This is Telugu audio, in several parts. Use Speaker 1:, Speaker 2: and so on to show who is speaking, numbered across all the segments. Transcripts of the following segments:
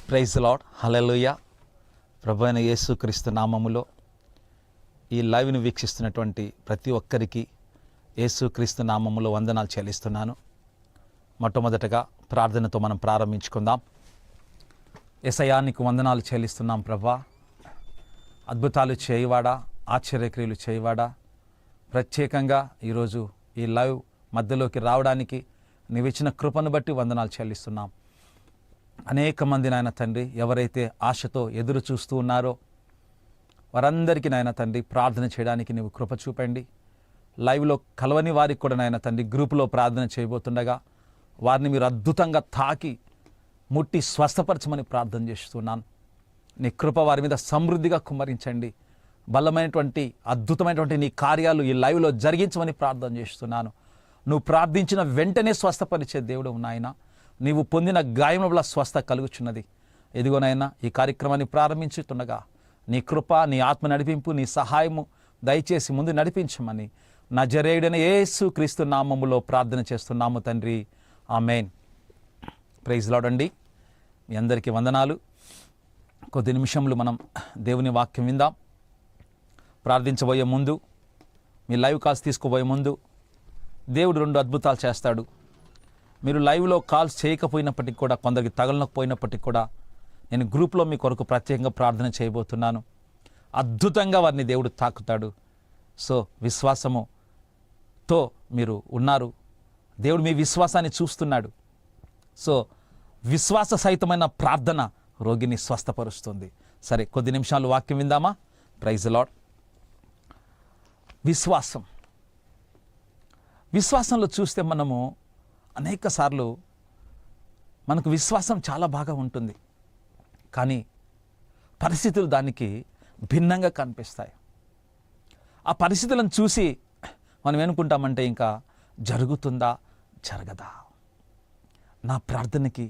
Speaker 1: Praise the lord. హల్లెలూయా. ప్రభువైన యేసుక్రీస్తు నామములో ఈ లైవ్ని వీక్షిస్తున్నటువంటి ప్రతి ఒక్కరికి యేసుక్రీస్తు నామములో వందనాలు చెల్లిస్తున్నాను. మొట్టమొదటగా ప్రార్థనతో మనం ప్రారంభించుకుందాం. యేసయ్యా, నీకు వందనాలు చెల్లిస్తున్నాం ప్రభా. అద్భుతాలు చేయవాడా, ఆశ్చర్యక్రియలు చేయవాడా, ప్రత్యేకంగా ఈరోజు ఈ లైవ్ మధ్యలోకి రావడానికి నీవిచ్చిన కృపను బట్టి వందనాలు చెల్లిస్తున్నాం. అనేక మంది నాయన తండ్రి ఎవరైతే ఆశతో ఎదురు చూస్తూ ఉన్నారో వారందరికీ నాయన తండ్రి ప్రార్థన చేయడానికి నీవు కృప చూపండి. లైవ్లో కలవని వారికి కూడా నాయన తండ్రి గ్రూపులో ప్రార్థన చేయబోతుండగా వారిని మీరు అద్భుతంగా తాకి ముట్టి స్వస్థపరచమని ప్రార్థన చేస్తున్నాను. నీ కృప వారి మీద సమృద్ధిగా కుమ్మరించండి. బలమైనటువంటి అద్భుతమైనటువంటి నీ కార్యాలు ఈ లైవ్లో జరిగించమని ప్రార్థన చేస్తున్నాను. నువ్వు ప్రార్థించిన వెంటనే స్వస్థపరిచే దేవుడు నాయన. నీవు పొందిన గాయముల వల్ల స్వస్థ కలుగుచున్నది. ఎదిగోనైనా ఈ కార్యక్రమాన్ని ప్రారంభించుతుండగా నీ కృప, నీ ఆత్మ నడిపింపు, నీ సహాయము దయచేసి ముందు నడిపించమని నజరేయుడైన యేసుక్రీస్తు నామములో ప్రార్థన చేస్తున్నాము తండ్రి. ఆమేన్. ప్రైజ్ లార్డ్ అండి. మీ అందరికీ వందనాలు. కొద్ది నిమిషములు మనం దేవుని వాక్యం విందాం. ప్రార్థించబోయే ముందు, మీ లైవ్ కాల్స్ తీసుకోబోయే ముందు దేవుడు 2 అద్భుతాలు చేస్తాడు. మీరు లైవ్లో కాల్స్ చేయకపోయినప్పటికీ కూడా, కొందరికి తగలనకపోయినప్పటికీ కూడా నేను గ్రూప్లో మీ కొరకు ప్రత్యేకంగా ప్రార్థన చేయబోతున్నాను. అద్భుతంగా వారిని దేవుడు తాకుతాడు. సో విశ్వాసముతో మీరు ఉన్నారు. దేవుడు మీ విశ్వాసాన్ని చూస్తున్నాడు. సో విశ్వాస సహితమైన ప్రార్థన రోగిని స్వస్థపరుస్తుంది. సరే, కొద్ది నిమిషాలు వాక్యం విందామా? Praise the Lord. విశ్వాసంలో చూస్తే మనము అనేక సార్లు మనకు విశ్వాసం చాలా బాగా ఉంటుంది, కానీ పరిస్థితులు దానికి భిన్నంగా కనిపిస్తాయి. ఆ పరిస్థితులను చూసి మనం ఏమనుకుంటామంటే ఇంకా జరుగుతుందా, జరగదా, నా ప్రార్థనకి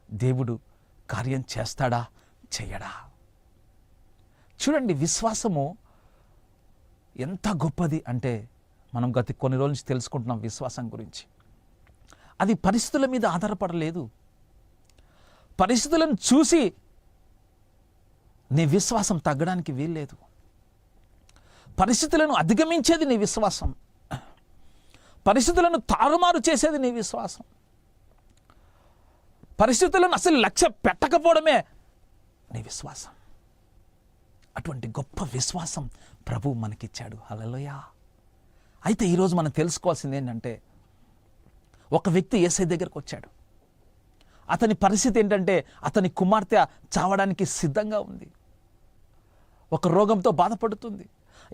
Speaker 1: దేవుడు కార్యం చేస్తాడా, చేయడా? చూడండి, విశ్వాసము ఎంత గొప్పది అంటే మనం గత కొన్ని రోజుల నుంచి తెలుసుకుంటున్నాం విశ్వాసం గురించి. అది పరిస్థితుల మీద ఆధారపడలేదు. పరిస్థితులను చూసి నీ విశ్వాసం తగ్గడానికి వీల్లేదు. పరిస్థితులను అధిగమించేది నీ విశ్వాసం. పరిస్థితులను తారుమారు చేసేది నీ విశ్వాసం. పరిస్థితులను అసలు లక్ష్య పెట్టకపోవడమే నీ విశ్వాసం. అటువంటి గొప్ప విశ్వాసం ప్రభువు మనకిచ్చాడు. హల్లెలూయా. అయితే ఈరోజు మనం తెలుసుకోవాల్సింది ఏంటంటే, ఒక వ్యక్తి యేసయ్య దగ్గరకు వచ్చాడు. అతని పరిస్థితి ఏంటంటే, అతని కుమార్తె చావడానికి సిద్ధంగా ఉంది. ఒక రోగంతో బాధపడుతుంది.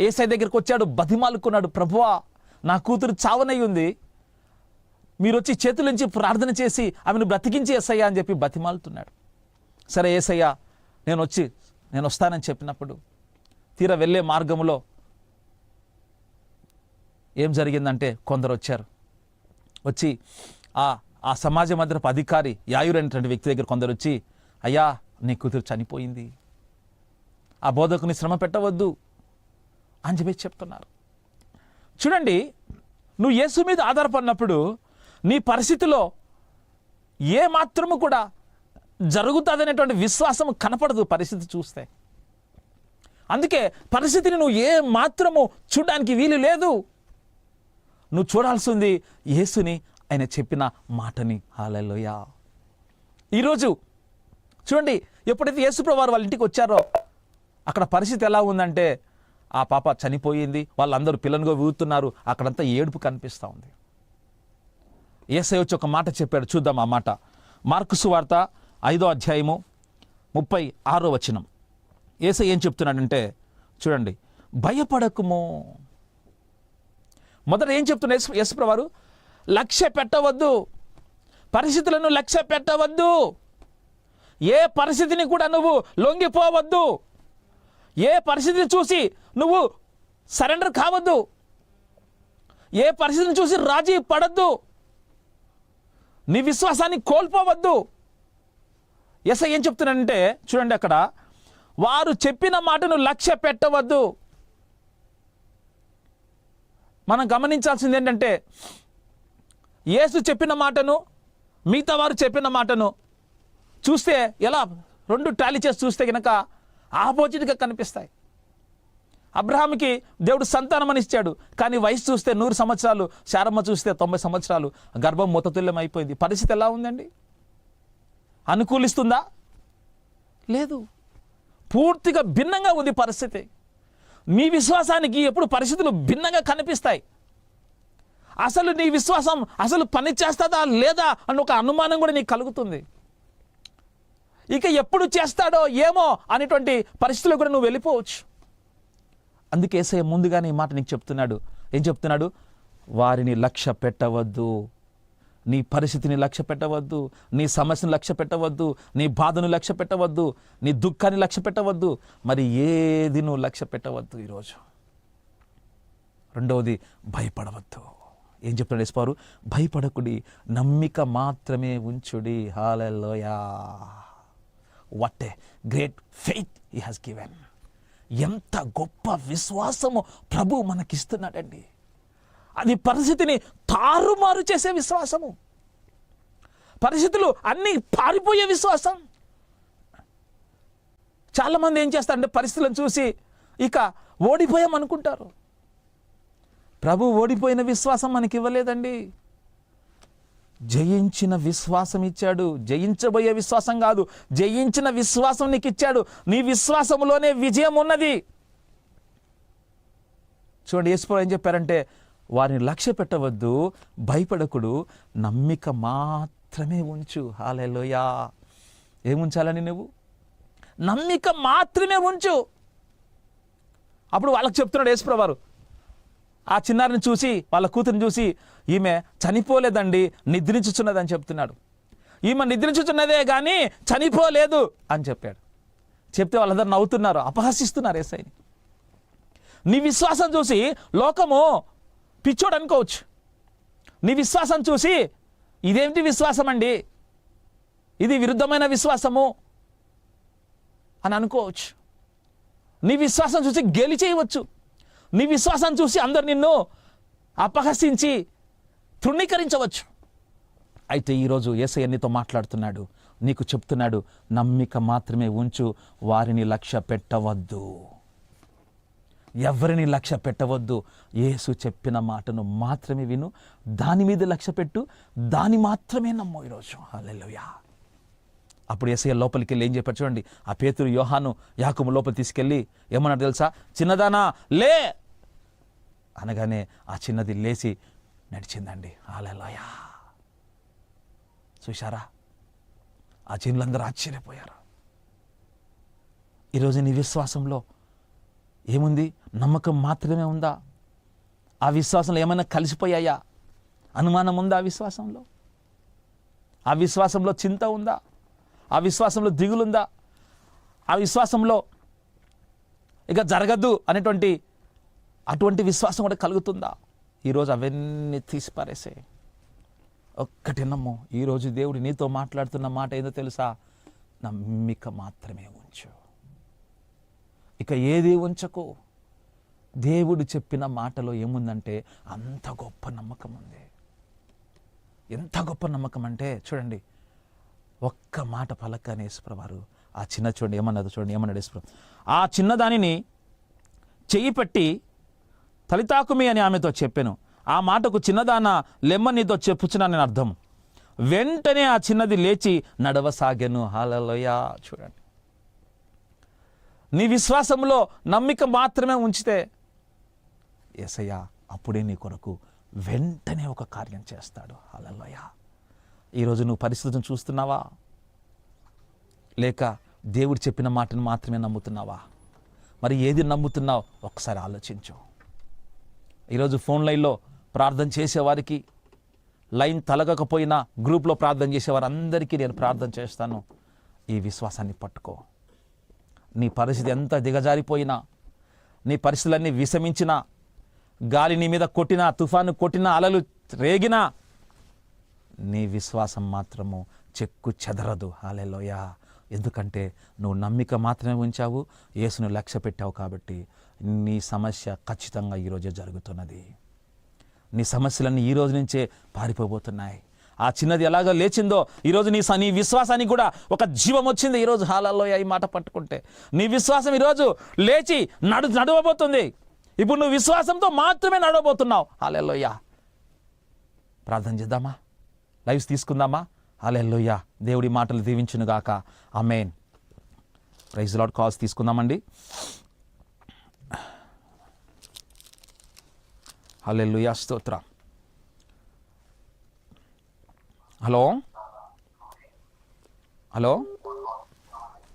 Speaker 1: యేసయ్య దగ్గరకు వచ్చాడు, బతిమాలుకున్నాడు, ప్రభువా నా కూతురు చావనై ఉంది, మీరు వచ్చి చేతులుంచి ప్రార్థన చేసి ఆమెను బ్రతికించి యేసయ్య అని చెప్పి బతిమాలుతున్నాడు. సరే యేసయ్య నేను వస్తానని చెప్పినప్పుడు తీరా వెళ్ళే మార్గంలో ఏం జరిగిందంటే, కొందరు వచ్చారు. వచ్చి ఆ సమాజ మందిరపు అధికారి యాయురు అనేటువంటి వ్యక్తి దగ్గర కొందరు వచ్చి, అయ్యా నీ కూతురు చనిపోయింది, ఆ బోధకుని శ్రమ పెట్టవద్దు అని చెప్పి చెప్తున్నారు. చూడండి, నువ్వు యేసు మీద ఆధారపడినప్పుడు నీ పరిస్థితిలో ఏ మాత్రము కూడా జరుగుతుందనేటువంటి విశ్వాసం కనపడదు పరిస్థితి చూస్తే. అందుకే పరిస్థితిని నువ్వు ఏ మాత్రము చూడడానికి వీలు లేదు. నువ్వు చూడాల్సింది యేసుని, ఆయన చెప్పిన మాటని. హల్లెలూయా. ఈరోజు చూడండి, ఎప్పుడైతే యేసుప్రభువు వారు వాళ్ళ ఇంటికి వచ్చారో అక్కడ పరిస్థితి ఎలా ఉందంటే, ఆ పాప చనిపోయింది, వాళ్ళందరూ పిల్లనుగా ఊరుతున్నారు, అక్కడంతా ఏడుపు కనిపిస్తూ ఉంది. యేసయ్య వచ్చి ఒక మాట చెప్పాడు, చూద్దాం ఆ మాట. మార్కు సువార్త 5వ అధ్యాయము 36వ వచనం. యేసయ్య ఏం చెప్తున్నాడంటే, చూడండి, భయపడకుము. మొదట ఏం చెప్తున్నా యేసుప్రభువు వారు? లక్ష్య పెట్టవద్దు, పరిస్థితులను లక్ష్య పెట్టవద్దు, ఏ పరిస్థితిని కూడా నువ్వు లొంగిపోవద్దు, ఏ పరిస్థితిని చూసి నువ్వు సరెండర్ కావద్దు, ఏ పరిస్థితిని చూసి రాజీ పడద్దు, నీ విశ్వాసాన్ని కోల్పోవద్దు. యేసయ్య ఏం చెప్తున్నాడంటే, చూడండి అక్కడ, వారు చెప్పిన మాటను లక్ష్య పెట్టవద్దు. మనం గమనించాల్సింది ఏంటంటే, యేసు చెప్పిన మాటను, మిగతా వారు చెప్పిన మాటను చూస్తే ఎలా రెండు టాలీ చేసి చూస్తే కనుక ఆపోజిట్గా కనిపిస్తాయి. అబ్రహాంకి దేవుడు సంతానం అని ఇచ్చాడు, కానీ వయసు చూస్తే 100 సంవత్సరాలు, శారమ్మ చూస్తే 90 సంవత్సరాలు, గర్భం మూతతుల్యం అయిపోయింది. పరిస్థితి ఎలా ఉందండి? అనుకూలిస్తుందా? లేదు, పూర్తిగా భిన్నంగా ఉంది పరిస్థితి. మీ విశ్వాసానికి ఎప్పుడు పరిస్థితులు భిన్నంగా కనిపిస్తాయి. అసలు నీ విశ్వాసం అసలు పని చేస్తుందా లేదా అని ఒక అనుమానం కూడా నీకు కలుగుతుంది. ఇక ఎప్పుడు చేస్తాడో ఏమో అనేటువంటి పరిస్థితుల్లో కూడా నువ్వు వెళ్ళిపోవచ్చు. అందుకే యేసయ్య ముందుగానే ఈ మాట నీకు చెప్తున్నాడు. ఏం చెప్తున్నాడు? వారిని లక్ష్య పెట్టవద్దు, నీ పరిస్థితిని లక్ష్య పెట్టవద్దు, నీ సమస్యను లక్ష్య పెట్టవద్దు, నీ బాధను లక్ష్య పెట్టవద్దు, నీ దుఃఖాన్ని లక్ష్య పెట్టవద్దు, మరి ఏది నువ్వు లక్ష్య పెట్టవద్దు ఈరోజు. రెండవది, భయపడవద్దు. ఏం చెప్తున్నాడు యేసువారు? భయపడకుడి, నమ్మిక మాత్రమే ఉంచుడి. హల్లెలూయా! What a great faith he has given. ఎంత గొప్ప విశ్వాసము ప్రభు మనకిస్తున్నాడండి. అది పరిస్థితిని తారుమారు చేసే విశ్వాసము, పరిస్థితులు అన్నీ పారిపోయే విశ్వాసం. చాలామంది ఏం చేస్తారంటే పరిస్థితులను చూసి ఇక ఓడిపోయామనుకుంటారు. ప్రభు ఓడిపోయిన విశ్వాసం మనకి ఇవ్వలేదండి, జయించిన విశ్వాసం ఇచ్చాడు. జయించబోయే విశ్వాసం కాదు, జయించిన విశ్వాసం నీకు ఇచ్చాడు. నీ విశ్వాసంలోనే విజయం ఉన్నది. చూడండి, యేసు ఏం చెప్పారంటే, వారిని లక్ష్య పెట్టవద్దు, భయపడకుడు, నమ్మిక మాత్రమే ఉంచు. హల్లెలూయా! ఏముంచాలని నువ్వు? నమ్మిక మాత్రమే ఉంచు. అప్పుడు వాళ్ళకి చెప్తున్నాడు యేసుప్రభువారు, ఆ చిన్నారిని చూసి, వాళ్ళ కూతురిని చూసి, ఈమె చనిపోలేదండి, నిద్రించుచున్నదని చెప్తున్నాడు. ఈమె నిద్రించుచున్నదే కానీ చనిపోలేదు అని చెప్పాడు. చెప్తే వాళ్ళందరూ నవ్వుతున్నారు, అపహసిస్తున్నారు యేసయ్యని. నీ విశ్వాసం చూసి లోకము పిచ్చోడు అనుకోవచ్చు. నీ విశ్వాసం చూసి ఇదేమిటి విశ్వాసం అండి, ఇది విరుద్ధమైన విశ్వాసము అని అనుకోవచ్చు. నీ విశ్వాసం చూసి గేలి చేయవచ్చు. నీ విశ్వాసం చూసి అందరు నిన్ను అపహసించి తృణీకరించవచ్చు. అయితే ఈరోజు యేసయ్య నీతో మాట్లాడుతున్నాడు, నీకు చెప్తున్నాడు, నమ్మిక మాత్రమే ఉంచు, వారిని లక్ష్య పెట్టవద్దు, ఎవరిని లక్ష్య పెట్టవద్దు. యేసు చెప్పిన మాటను మాత్రమే విను, దాని మీద లక్ష్య పెట్టు, దాని మాత్రమే నమ్ము ఈరోజు. హల్లెలూయా! అప్పుడు యేసయ్య లోపలికి వెళ్ళి ఏం చెప్పాడు చూడండి. ఆ పేతురు, యోహాను, యాకోబు లోపల తీసుకెళ్ళి ఏమన్నాడు తెలుసా? చిన్నదానా లే అనగానే ఆ చిన్నది లేచి నడిచిందండి. హల్లెలూయా! చూశారా? ఆ చిన్నులందరూ ఆశ్చర్యపోయారు. ఈరోజు నీ విశ్వాసంలో ఏముంది? నమ్మకం మాత్రమే ఉందా? ఆ విశ్వాసంలో ఏమైనా కలిసిపోయాయా? అనుమానం ఉందా ఆ విశ్వాసంలో? ఆ విశ్వాసంలో చింత ఉందా? ఆ విశ్వాసంలో దిగులుందా? ఆ విశ్వాసంలో ఇక జరగద్దు అనేటువంటి అటువంటి విశ్వాసం కూడా కలుగుతుందా? ఈరోజు అవన్నీ తీసిపారేసే, ఒక్కటి నమ్ము. ఈరోజు దేవుడు నీతో మాట్లాడుతున్న మాట ఏదో తెలుసా? నమ్మిక మాత్రమే ఉంచు, ఇక ఏది ఉంచకు. దేవుడు చెప్పిన మాటలో ఏముందంటే అంత గొప్ప నమ్మకం ఉంది. ఎంత గొప్ప నమ్మకం అంటే చూడండి, ఒక్క మాట పలకని యేసుప్రభువారు ఆ చిన్న చూడండి ఏమన్నది, చూడండి ఏమన్నాడు యేసుప్రభు. ఆ చిన్నదానిని చెయ్యి పెట్టి తలితాకుమి అని ఆమెతో చెప్పాను. ఆ మాటకు చిన్నదాన లెమ్మ నీతో చెప్పుచున్నానని అర్థం. వెంటనే ఆ చిన్నది లేచి నడవసాగాను. హల్లెలూయా! చూడండి, నీ విశ్వాసంలో నమ్మిక మాత్రమే ఉంచితే యేసయ్య అప్పుడే నీ కొరకు వెంటనే ఒక కార్యం చేస్తాడు. హల్లెలూయా! ఈరోజు నువ్వు పరిస్థితిని చూస్తున్నావా, లేక దేవుడు చెప్పిన మాటను మాత్రమే నమ్ముతున్నావా? మరి ఏది నమ్ముతున్నావు ఒకసారి ఆలోచించు. ఈరోజు ఫోన్ లైన్లో ప్రార్థన చేసేవారికి, లైన్ తలగకపోయినా గ్రూప్లో ప్రార్థన చేసేవారందరికీ నేను ప్రార్థన చేస్తాను. ఈ విశ్వాసాన్ని పట్టుకో. నీ పరిస్థితి ఎంత దిగజారిపోయినా, నీ పరిస్థితులన్నీ విషమించినా, గాలి నీ మీద కొట్టినా, తుఫాను కొట్టినా, అలలు రేగినా, నీ విశ్వాసం మాత్రము చెక్కు చెదరదు. హల్లెలూయా! ఎందుకంటే నువ్వు నమ్మిక మాత్రమే ఉంచావు, యేసును లక్ష్య పెట్టావు. కాబట్టి నీ సమస్య ఖచ్చితంగా ఈరోజే జరుగుతున్నది. నీ సమస్యలన్నీ ఈ రోజు నుంచే పారిపోబోతున్నాయి. ఆ చిన్నది ఎలాగో లేచిందో ఈరోజు నీ విశ్వాసానికి కూడా ఒక జీవం వచ్చింది ఈరోజు. హల్లెలూయా. ఈ మాట పట్టుకుంటే నీ విశ్వాసం ఈరోజు లేచి నడవబోతుంది. ఇప్పుడు నువ్వు విశ్వాసంతో మాత్రమే నడవబోతున్నావు. హల్లెలూయా. ప్రార్థన చేద్దామా? లైవ్స్ తీసుకుందామా? హల్లెలూయా. దేవుడి మాటలు దీవించునుగాక. ఆమేన్. Praise lord. కాల్స్ తీసుకుందామండి. హల్లెలూయా. స్తోత్రం. Hello hello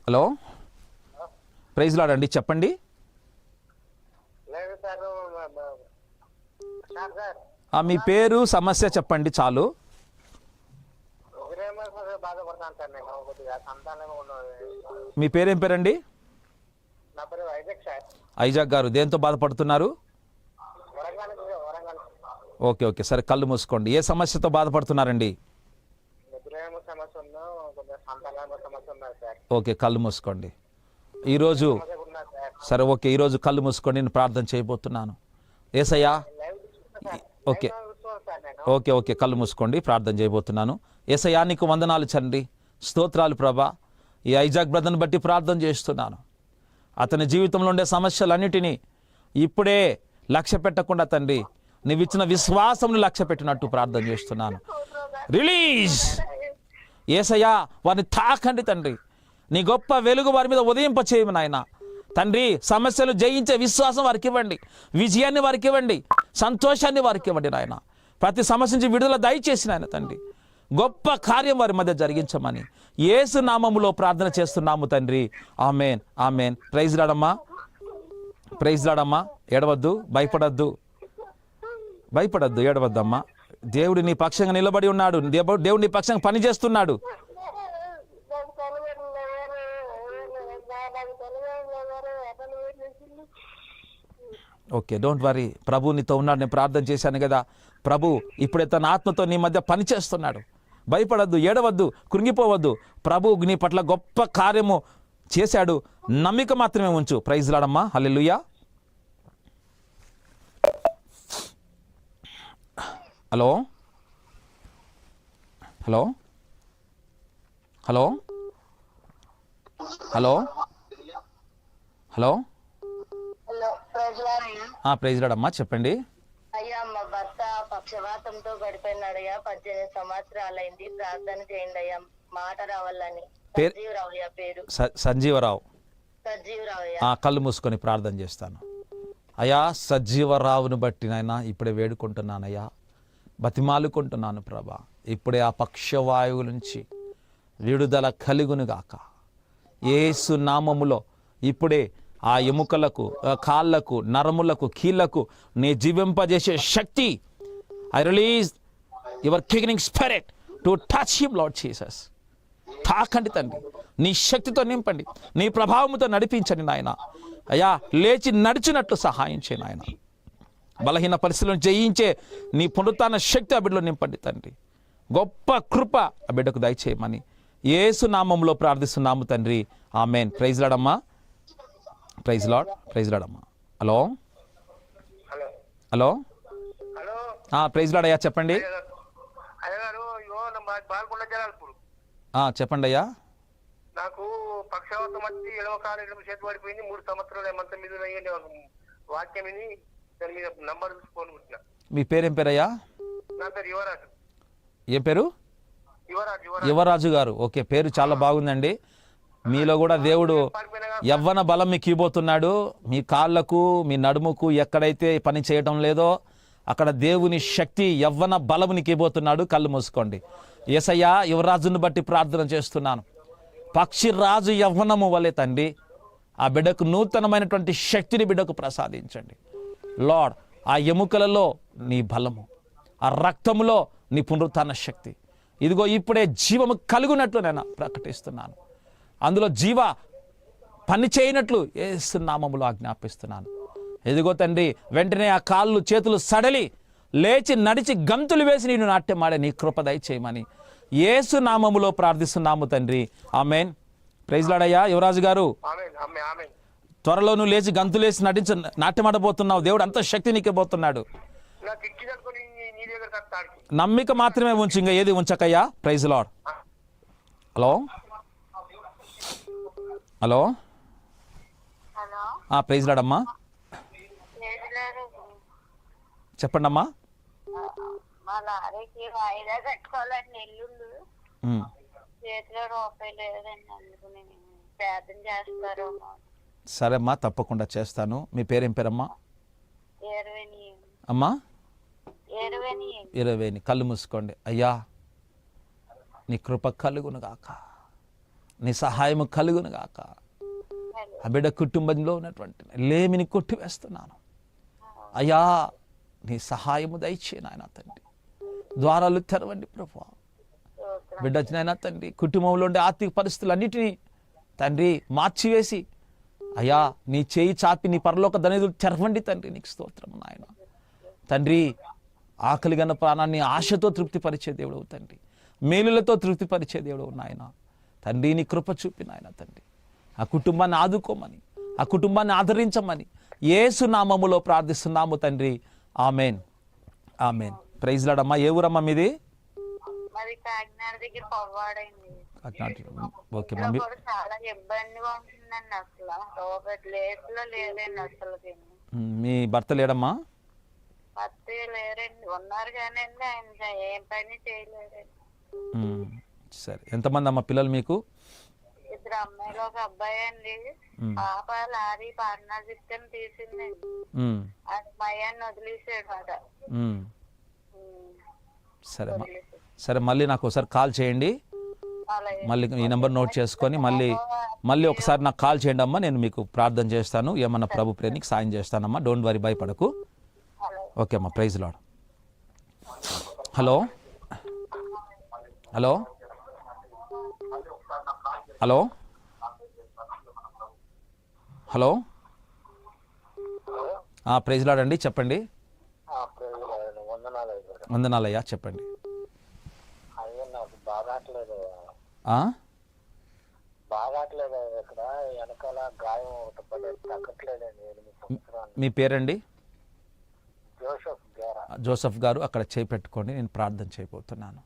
Speaker 1: hello praise lord అండి, చెప్పండి. మీ పేరు, సమస్య చెప్పండి చాలు. మీ పేరేం పేరండి? ఐజాక్ గారు. దేంతో బాధపడుతున్నారు? ఓకే ఓకే సరే, కళ్ళు మూసుకోండి. ఏ సమస్యతో బాధపడుతున్నారండి? ఓకే, కళ్ళు మూసుకోండి. ఈరోజు సరే ఓకే, ఈరోజు కళ్ళు మూసుకోండి. నేను ప్రార్థన చేయబోతున్నాను. యేసయ్యా. ఓకే ఓకే ఓకే కళ్ళు మూసుకోండి. ప్రార్థన చేయబోతున్నాను. యేసయ్యా, నీకు వందనాలు తండ్రి, స్తోత్రాలు ప్రభా. ఈ ఐజాక్ బ్రదర్ని బట్టి ప్రార్థన చేస్తున్నాను. అతని జీవితంలో ఉండే సమస్యలన్నిటినీ ఇప్పుడే లక్ష్య పెట్టకుండా తండ్రి, నీవిచ్చిన విశ్వాసంను లక్ష్య పెట్టినట్టు ప్రార్థన చేస్తున్నాను. రిలీజ్ యేసయ్యా, వారిని తాకండి తండ్రి. నీ గొప్ప వెలుగు వారి మీద ఉదయింప చేయమని నాయన తండ్రి. సమస్యలు జయించే విశ్వాసం వారికి ఇవ్వండి, విజయాన్ని వారికి ఇవ్వండి, సంతోషాన్ని వారికి ఇవ్వండి నాయన. ప్రతి సమస్య నుంచి విడుదల దయచేసి నాయన తండ్రి, గొప్ప కార్యం వారి మధ్య జరిగించమని యేసు నామములో ప్రార్థన చేస్తున్నాము తండ్రి. ఆమేన్ ఆమేన్. ప్రైజ్ లాడమ్మా, ప్రైజ్ లాడమ్మా. ఏడవద్దు, భయపడద్దు, భయపడద్దు, ఏడవద్దమ్మా. దేవుడు నీ పక్షంగా నిలబడి ఉన్నాడు. దేవుడు నీ పక్షంగా పని చేస్తున్నాడు. Okay, don't worry. ప్రభు నీతో ఉన్నాడు. నేను ప్రార్థన చేశాను కదా. ప్రభు ఇప్పుడే తన ఆత్మతో నీ మధ్య పని చేస్తున్నాడు. భయపడద్దు, ఏడవద్దు, కృంగిపోవద్దు. ప్రభు నీ పట్ల గొప్ప కార్యము చేశాడు. నమ్మిక మాత్రమే ఉంచు. ప్రైజ్ లాడమ్మా. హల్లెలూయా. Hello hello hello hello hello praise lord అమ్మా, చెప్పండి.
Speaker 2: అయ్యా, మా భర్త పక్షవాతంతో గడిపోయినాడయ్యా. 18 సంవత్సరాలైంది. ప్రార్థన చేయండి అయ్యా, మాట రావాలని. సంజీవరావు అయ్యా పేరు.
Speaker 1: సంజీవరావు.
Speaker 2: సంజీవరావు అయ్యా.
Speaker 1: కళ్ళు మూసుకొని ప్రార్థన చేస్తాను. అయ్యా, సజీవరావును బట్టి నాయనా ఇప్పుడే వేడుకుంటున్నానయ్యా, బతిమాలుకుంటున్నాను ప్రభా. ఇప్పుడే ఆ పక్షవాయువు నుంచి విడుదల కలుగునుగాక యేసు నామములో. ఇప్పుడే ఆ ఎముకలకు, కాళ్ళకు, నరములకు, కీళ్లకు నీ జీవింపజేసే శక్తి, I release your quickening spirit to touch him Lord Jesus. తాకండి తండ్రి, నీ శక్తితో నింపండి, నీ ప్రభావంతో నడిపించండి నాయన. అయ్యా, లేచి నడిచినట్లు సహాయం చేయి నాయన. బలహీన పరిస్థితులను జయించే నీ పునరుత్థాన శక్తి ఆ బిడ్డలో నింపండి తండ్రి. గొప్ప కృప ఆ బిడ్డకు దయచేయమని యేసు నామంలో ప్రార్థిస్తున్నాము తండ్రి. ఆమేన్. ప్రైజ్ లార్డ్ అమ్మా. Praise Lord. ప్రైజ్ లార్డ్ అమ్మా. హలో హలో ప్రైజ్ లార్డ్ అయ్యా, చెప్పండి. చెప్పండి అయ్యా.
Speaker 3: నాకు పక్షవాతం వచ్చి ఎడమ కాలు చేతి పడిపోయింది. 3 సంవత్సరాలు ఏమంతా మీద వాక్యం విని దాని మీద నంబర్ చూసుకొని.
Speaker 1: మీ పేరేం పేరయ్యా?
Speaker 3: నా పేరు యువరాజు.
Speaker 1: ఏ పేరు? యువరాజు గారు. ఓకే, పేరు చాలా బాగుందండి. మీలో కూడా దేవుడు యవ్వన బలం మీకు ఇవ్వబోతున్నాడు. మీ కాళ్ళకు, మీ నడుముకు ఎక్కడైతే పని చేయటం లేదో అక్కడ దేవుని శక్తి, యవ్వన బలం నీకు ఇవ్వబోతున్నాడు. కళ్ళు మూసుకోండి. యేసయ్యా, యువరాజును బట్టి ప్రార్థన చేస్తున్నాను. పక్షిరాజు యవ్వనము వలె తండ్రి ఆ బిడ్డకు నూతనమైనటువంటి శక్తిని బిడ్డకు ప్రసాదించండి లార్డ్. ఆ ఎముకలలో నీ బలము, ఆ రక్తములో నీ పునరుత్థాన శక్తి, ఇదిగో ఇప్పుడే జీవము కలుగునట్లు నేను ప్రకటిస్తున్నాను. అందులో జీవ పని చేయనట్లు యేసు నామములో ఆజ్ఞాపిస్తున్నాను. ఇదిగో తండ్రి, వెంటనే ఆ కాళ్ళు చేతులు సడలి లేచి నడిచి గంతులు వేసి నేను నాట్యమాడే నీ కృప దయచేయమని యేసు నామములో ప్రార్థిస్తున్నాము తండ్రి. ఆమేన్. ప్రైజ్ లార్డ్ అయ్యా యువరాజు గారు. త్వరలో నువ్వు లేచి గంతులేసి నాట్యమాడబోతున్నావు. దేవుడు అంత శక్తి నీకే పోతున్నాడు.
Speaker 3: మాట్లాడికి.
Speaker 1: నమ్మిక మాత్రమే ఉంచు, ఇంకా ఏది ఉంచకయ్యా. Praise lord. Hello hello
Speaker 2: hello
Speaker 1: praise lord అమ్మా, చెప్పండి అమ్మా.
Speaker 2: మా లారీకి వాయిదా కట్టుకోవాలండి ఎల్లుండి. చేతిలో రూపాయి లేదండి, అందుకుని ప్రార్థన చేస్తారు.
Speaker 1: సరే అమ్మా, తప్పకుండా చేస్తాను. మీ పేరేం పేరమ్మా? అమ్మా ఇరవేని. కళ్ళు మూసుకోండి. అయ్యా నీ కృప కలుగును గాక, నీ సహాయము కలుగును గాక. ఆ బిడ్డ కుటుంబంలో ఉన్నటువంటి లేమిని కొట్టివేస్తున్నాను అయ్యా. నీ సహాయము దయచే నాయన తండ్రి. ద్వారాలు తెరవండి ప్రభువా. బిడ్డ నాయన తండ్రి, కుటుంబంలో ఉండే ఆర్థిక పరిస్థితులన్నిటినీ తండ్రి మార్చివేసి అయ్యా నీ చేయి చాపి నీ పరలోక ధనిధులు తెరవండి తండ్రి. నీకు స్తోత్రము నాయన తండ్రి. ఆకలిగన్న ప్రాణాన్ని ఆశతో తృప్తిపరిచే దేవుడు తండ్రి, మేలులతో తృప్తిపరిచే దేవుడు నాయన తండ్రి. నీ కృప చూపి నాయన తండ్రి, ఆ కుటుంబాన్ని ఆదుకోమని, ఆ కుటుంబాన్ని ఆదరించమని యేసు నామములో ప్రార్థిస్తున్నాము తండ్రి. Amen amen. ప్రైజ్ లార్డ్ అమ్మా. ఏ ఊరమ్మా మీది?
Speaker 2: మరి కాకినాడ దగ్గర పొవ్వాడండి.
Speaker 1: Okay mummy.
Speaker 2: చాలా ఇబ్బందిగా ఉంటుందండి, అసలు ఒకటి లేట్లో లేదండి అసలు.
Speaker 1: మీ భర్త లేడమ్మా?
Speaker 2: భర్త లేరండి, ఉన్నారు కానీ ఆయన ఏం పని చేయలేరండి.
Speaker 1: సరే, ఎంతమంది అమ్మ పిల్లలు మీకు?
Speaker 2: 2 అమ్మాయిలు 1 అబ్బాయి అండి. పాప లారీ పార్ట్నర్షిప్ తీసిందండి, అది మయాన్ని వదిలేసాడు అట.
Speaker 1: సరే సరే, మళ్ళీ నాకు ఒకసారి కాల్ చేయండి. మళ్ళీ ఈ నెంబర్ నోట్ చేసుకొని మళ్ళీ ఒకసారి నాకు కాల్ చేయండి అమ్మా. నేను మీకు ప్రార్థన చేస్తాను, ఏమన్నా ప్రభు ప్రేమికి సాయం చేస్తానమ్మా. డోంట్ వరీ, భయపడకు. ఓకే అమ్మా. Praise lord. Hello hello hello hello praise lord అండి, చెప్పండి. వందనాలయ్యా, చెప్పండి. మీ పేరండి? జోసఫ్ గారు. అక్కడ చేయి పెట్టుకోండి, నేను ప్రార్థన చేయబోతున్నాను.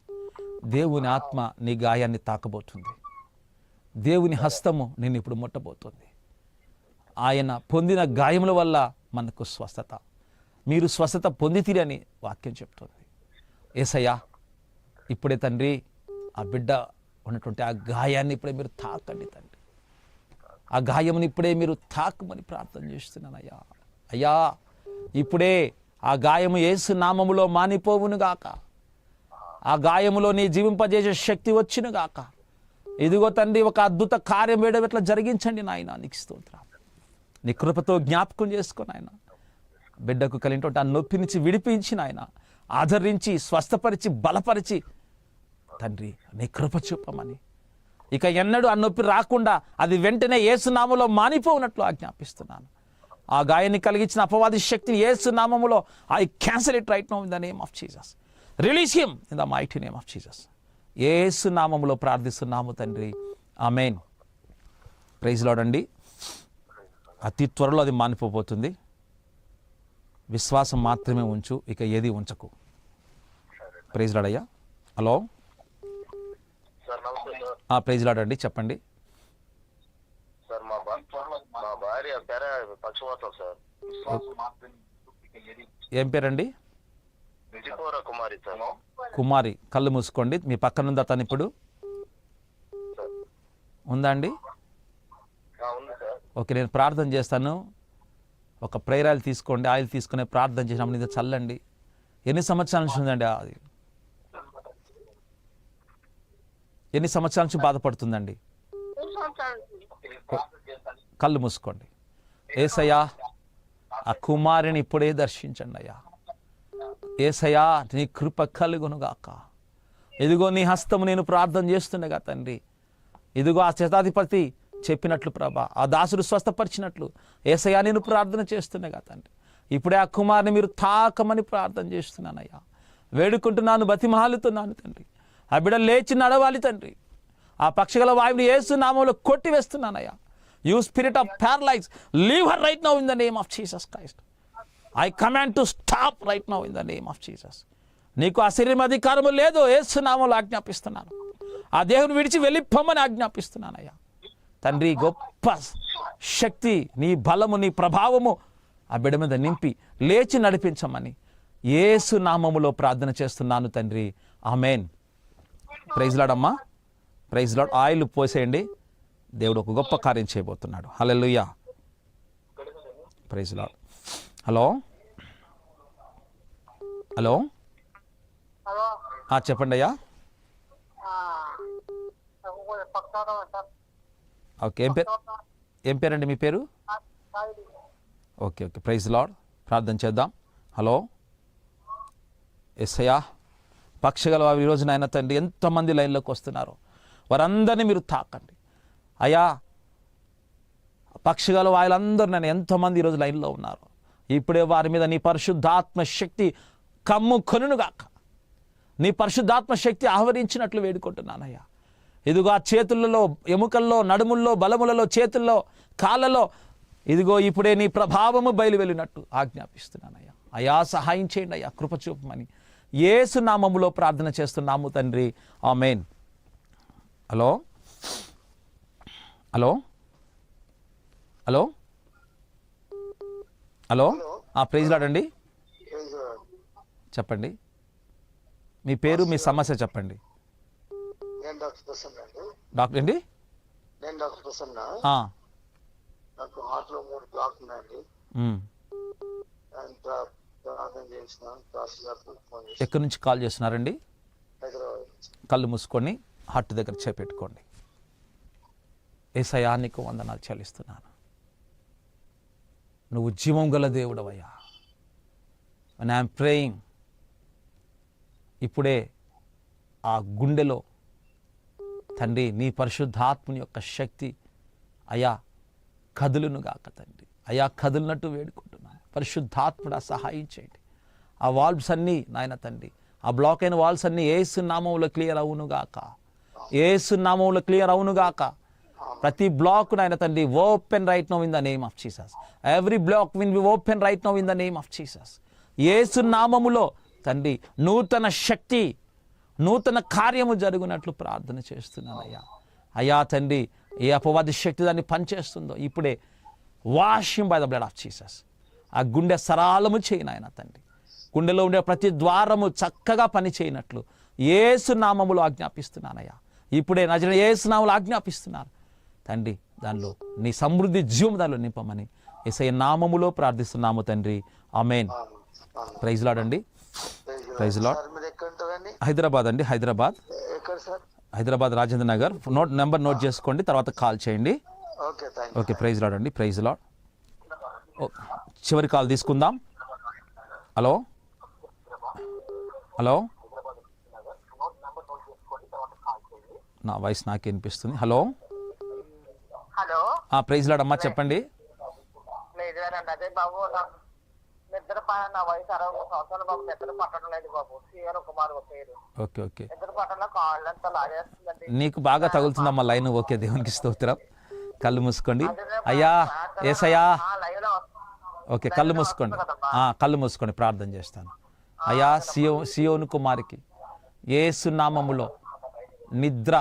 Speaker 1: దేవుని ఆత్మ నీ గాయాన్ని తాకబోతుంది. దేవుని హస్తము నేను ఇప్పుడు ముట్టబోతుంది. ఆయన పొందిన గాయముల వల్ల మనకు స్వస్థత, మీరు స్వస్థత పొందితీరని వాక్యం చెప్తుంది. యేసయ్యా ఇప్పుడే తండ్రి ఆ బిడ్డ ఉన్నటువంటి ఆ గాయాన్ని ఇప్పుడే మీరు తాకండి తండ్రి. ఆ గాయముని ఇప్పుడే మీరు తాకమని ప్రార్థన చేస్తున్నాను అయ్యా. అయ్యా ఇప్పుడే ఆ గాయము యేసు నామములో మానిపోవును గాక. ఆ గాయములో నీ జీవింపజేసే శక్తి వచ్చును గాక. ఇదిగో తండ్రి, ఒక అద్భుత కార్యం వేయడం ఇట్లా జరిగించండి నాయన. నీకు స్తోత్రం. నీ కృపతో జ్ఞాపకం చేసుకుని ఆయన బిడ్డకు కలిగినటువంటి ఆ నొప్పి నుంచి విడిపించి నాయన ఆదరించి స్వస్థపరిచి బలపరిచి తండ్రి నీ కృప చూపమని, ఇక ఎన్నడూ ఆ నొప్పి రాకుండా అది వెంటనే యేసు నామములో మానిపోవునట్లు ఆజ్ఞాపిస్తున్నాను. ఆ గాయాన్ని కలిగించిన అపవాది శక్తిని యేసు నామములో I cancel it right now in the name of Jesus. Release him in the mighty name of Jesus. యేసు నామములో ప్రార్థిస్తున్నాము తండ్రి. ఆమేన్. ప్రైజ్ లార్డ్ అండి. అతి త్వరలో అది మానిపోబోతుంది. విశ్వాసం మాత్రమే ఉంచు, ఇక ఏది ఉంచకు. ప్రైజ్ లార్డ్ అయ్యా. హలో ప్రైజ్ లార్డ్ అండి, చెప్పండి.
Speaker 3: సార్ మా భార్య పక్షవాతం సార్.
Speaker 1: ఏం పేరండి?
Speaker 3: కుమారి సార్.
Speaker 1: కుమారి. కళ్ళు మూసుకోండి. మీ పక్కన ఉందా తను ఇప్పుడు? ఉందా అండి? ఓకే, నేను ప్రార్థన చేస్తాను. ఒక ప్రేయర్ ఆయిల్ తీసుకోండి. ఆయిల్ తీసుకునే ప్రార్థన చేసినప్పుడు ఇది చల్లండి. ఎన్ని సంవత్సరాల నుంచి ఉందండి అది? ఎన్ని సంవత్సరాల నుంచి బాధపడుతుందండి? కళ్ళు మూసుకోండి. యేసయ్యా ఆ కుమారుని ఇప్పుడే దర్శించండి అయ్యా. యేసయ్యా నీ కృప కలుగునుగాక. ఇదిగో నీ హస్తము నేను ప్రార్థన చేస్తుండగా తండ్రి, ఇదిగో ఆ శతాధిపతి చెప్పినట్లు ప్రభా, ఆ దాసుడు స్వస్థపరిచినట్లు యేసయ్యా నేను ప్రార్థన చేస్తుండగా తండ్రి, ఇప్పుడే ఆ కుమారుని మీరు తాకమని ప్రార్థన చేస్తున్నానయ్యా. వేడుకుంటున్నాను, బతిమాలుతున్నాను తండ్రి. ఆ బిడ్డ లేచి నడవాలి తండ్రి. ఆ పక్షిగల వాయువుని యేసు నామములో కొట్టివేస్తున్నానయ్యా. You spirit of paralyse, leave her right now in the name of Jesus Christ. I command to stop right now in the name of Jesus. నీకు ఆ శరీరం అధికారము లేదు. యేసు నామములో ఆజ్ఞాపిస్తున్నాను. ఆ దేవుని విడిచి వెళ్ళిపోమని ఆజ్ఞాపిస్తున్నానయ్యా తండ్రి. గొప్ప శక్తి, నీ బలము, నీ ప్రభావము ఆ బిడ్డ మీద నింపి లేచి నడిపించమని యేసు నామములో ప్రార్థన చేస్తున్నాను తండ్రి. ఆమేన్. ప్రైజ్ లార్డ్ అమ్మా, ప్రైజ్ లార్డ్. ఆయిల్ పోసేయండి, దేవుడు ఒక గొప్ప కార్యం చేయబోతున్నాడు. హల్లెలూయా, ప్రైజ్ లార్డ్. హలో హలో చెప్పండి అయ్యా. ఓకే, ఏం పేరండి మీ పేరు? Okay, praise Lord. ప్రార్థన చేద్దాం. హలో యేసయ్యా, పక్షగల వారు ఈరోజు నాయన తండ్రి ఎంతమంది లైన్లోకి వస్తున్నారు, వారందరినీ మీరు తాకండి అయ్యా. పక్షగల వాళ్ళందరూ నేను ఎంతమంది ఈరోజు లైన్లో ఉన్నారు, ఇప్పుడే వారి మీద నీ పరిశుద్ధాత్మ శక్తి కమ్ముకొనుగాక. నీ పరిశుద్ధాత్మ శక్తి ఆవరించినట్లు వేడుకుంటున్నానయ్యా. ఇదిగో ఆ చేతులలో, ఎముకల్లో, నడుముల్లో, బలములలో, చేతుల్లో, కాళ్ళలో ఇదిగో ఇప్పుడే నీ ప్రభావము బయలు వెళ్ళినట్టు ఆజ్ఞాపిస్తున్నానయ్యా. అయ్యా సహాయం చేయండి అయ్యా, కృప చూపమని యేసు నామములో ప్రార్థన చేస్తున్నాము తండ్రి. ఆమేన్. Hello hello hello hello praise lord అండి. చెప్పండి మీ పేరు, మీ సమస్య చెప్పండి. డాక్టర్ అండి,
Speaker 3: నేను డాక్టర్ ప్రసన్న. నాకు హార్ట్ లో 3 బ్లాక్ ఉన్నాయండి.
Speaker 1: ఎక్కడి నుంచి కాల్ చేస్తున్నారండి?
Speaker 3: హైదరాబాద్.
Speaker 1: కళ్ళు మూసుకొని హార్ట్ దగ్గర చేపెట్టుకోండి. యేసయ్యా నీకు వందనాలు చెల్లిస్తున్నాను. నువ్వు జీవం గల దేవుడవయ్యా. అండ్ ఐఎమ్ ప్రేయింగ్, ఇప్పుడే ఆ గుండెలో తండ్రి నీ పరిశుద్ధాత్మని యొక్క శక్తి అయా కదులును గాక తండ్రి. అయా కదులునట్టు వేడుకుంటున్నాను. పరిశుద్ధాత్ముడా సహాయం చేయండి. ఆ వాల్వ్స్ అన్నీ నాయన తండ్రి, ఆ బ్లాక్ అయిన వాల్వ్స్ అన్నీ యేసు నామములో క్లియర్ అవునుగాక. యేసు నామములో క్లియర్ అవునుగాక. ప్రతి బ్లాక్ నాయన తండ్రి open right now in the name of Jesus. Every block will be open right now in the name of Jesus. యేసు నామములో తండ్రి నూతన శక్తి, నూతన కార్యము జరుగునట్లు ప్రార్థన చేస్తున్నానయ్యా. అయ్యా తండ్రి, ఏ అపవాది శక్తి దాన్ని పనిచేస్తుందో ఇప్పుడే wash him by the blood of Jesus. ఆ గుండె సరాలము చేయను ఆయన తండ్రి. గుండెలో ఉండే ప్రతి ద్వారము చక్కగా పని చేయనట్లు యేసు నామములో ఆజ్ఞాపిస్తున్నానయ్యా. ఇప్పుడే నజరేయుడైన యేసు నామములో ఆజ్ఞాపిస్తున్నాను తండ్రి. దానిలో నీ సమృద్ధి జీవం దానిలో నింపమని యేసయ్య నామములో ప్రార్థిస్తున్నాము తండ్రి. ఆమేన్. ప్రైజ్ లార్డ్ అండి. Praise lord. హైదరాబాద్ అండి, హైదరాబాద్. హైదరాబాద్ రాజేంద్ర నగర్. నెంబర్ నోట్ చేసుకోండి, తర్వాత కాల్ చేయండి. ఓకే, ప్రైజ్ లార్డ్ అండి. Praise lord. చివరి కాల్ తీసుకుందాం. హలో హలో, నా వాయిస్ నాకే వినిపిస్తుంది. హలో
Speaker 2: హలో,
Speaker 1: ప్రైజ్ లార్డ్ అమ్మా, చెప్పండి.
Speaker 2: అదే బాబు, నిద్ర నా వయసు 63 సంవత్సరాలు బాబు. నిద్ర పట్టడం లేదు బాబు. సీఆర్ కుమార్ పేరు.
Speaker 1: ఓకే ఓకే,
Speaker 2: నిద్ర పట్టడంలో కాళ్ళంతా లాగేస్తుందండి.
Speaker 1: నీకు బాగా తగులుతుందమ్మా లైన్. ఓకే, దేవునికి స్తోత్రం. కళ్ళు మూసుకోండి అయ్యా. యేసయ్యా, ఓకే కళ్ళు మూసుకోండి, కళ్ళు మూసుకోండి, ప్రార్థన చేస్తాను. అయ్యా సియోను కుమారికి యేసు నామములో నిద్ర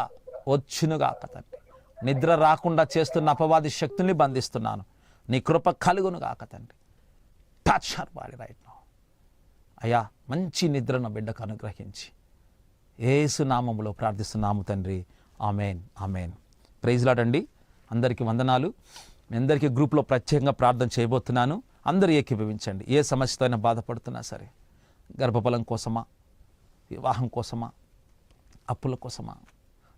Speaker 1: వచ్చునుగాక తండ్రి. నిద్ర రాకుండా చేస్తున్న అపవాది శక్తిని బంధిస్తున్నాను. నీ కృప కలుగునుగాక తండ్రి. Touch her body right now. అయ్యా మంచి నిద్రను బిడ్డకు అనుగ్రహించి యేసు నామములో ప్రార్థిస్తున్నాము తండ్రి. ఆమేన్, ఆమేన్. ప్రైజ్ లార్డ్ అండి. అందరికీ వందనాలు. మీ అందరికీ గ్రూప్లో ప్రత్యేకంగా ప్రార్థన చేయబోతున్నాను. అందరూ ఏకీభవించండి. ఏ సమస్యతో అయినా బాధపడుతున్నా సరే, గర్భఫలం కోసమా, వివాహం కోసమా, అప్పుల కోసమా,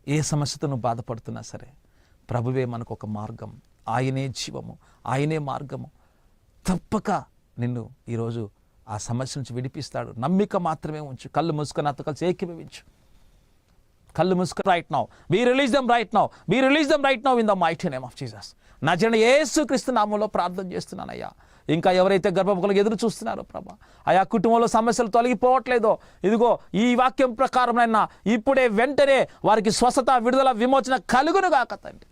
Speaker 1: ఏ సమస్యతో నువ్వు బాధపడుతున్నా సరే, ప్రభువే మనకు ఒక మార్గం. ఆయనే జీవము, ఆయనే మార్గము. తప్పక నిన్ను ఈరోజు ఆ సమస్య నుంచి విడిపిస్తాడు. నమ్మిక మాత్రమే ఉంచు. కళ్ళు మూసుకొని నాతో కలిసి ఏకీభవించు. కళ్ళు మూసుకొని right now we release them right now, we release them right now in the mighty name of Jesus. నజరేయుడైన యేసుక్రీస్తు నామములో ప్రార్థన చేస్తున్నానయ్యా. ఇంకా ఎవరైతే గర్భఫలానికి ఎదురు చూస్తున్నారో ప్రభా, ఆయా కుటుంబంలో సమస్యలు తొలగిపోవట్లేదో, ఇదిగో ఈ వాక్యం ప్రకారమైనా ఇప్పుడే వెంటనే వారికి స్వస్థత, విడుదల, విమోచన కలుగునుగాక తండ్రి.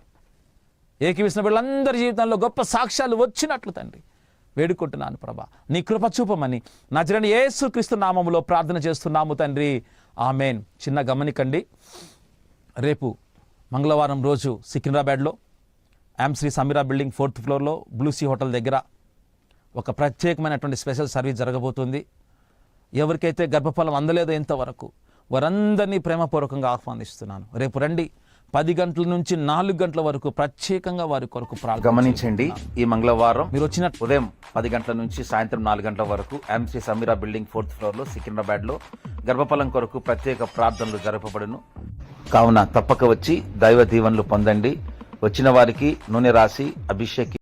Speaker 1: ఏకీవిసిన బిడ్డలందరి జీవితంలో గొప్ప సాక్ష్యాలు వచ్చినట్లు తండ్రి వేడుకుంటున్నాను ప్రభా. నీ కృప చూపమని నజరేయుడైన యేసుక్రీస్తు నామములో ప్రార్థన చేస్తున్నాము తండ్రి, ఆమేన్. చిన్న గమనికండి, రేపు మంగళవారం రోజు సికింద్రాబాద్లో శ్రీ సమీరా బిల్డింగ్ 4th ఫ్లోర్లో బ్లూసీ హోటల్ దగ్గర ఒక ప్రత్యేకమైనటువంటి స్పెషల్ సర్వీస్ జరగబోతుంది. ఎవరికైతే గర్భఫలం అందలేదో ఇంతవరకు వారందరినీ ప్రేమపూర్వకంగా ఆహ్వానిస్తున్నాను. రేపు రండి, 10 గంటల నుంచి 4 గంటల వరకు ప్రత్యేకంగా వారి కొరకు ప్రార్థన. గమనించండి, ఈ మంగళవారం మీరు వచ్చిన ఉదయం 10 గంటల నుంచి సాయంత్రం 4 గంటల వరకు శ్రీ సమీరా బిల్డింగ్ 4th ఫ్లోర్లో సికింద్రాబాద్లో గర్భఫలం కొరకు ప్రత్యేక ప్రార్థనలు జరపబడును. కావున తప్పక వచ్చి దైవ దీవెనలు పొందండి. వచ్చిన వారికి నూనె రాసి అభిషేకి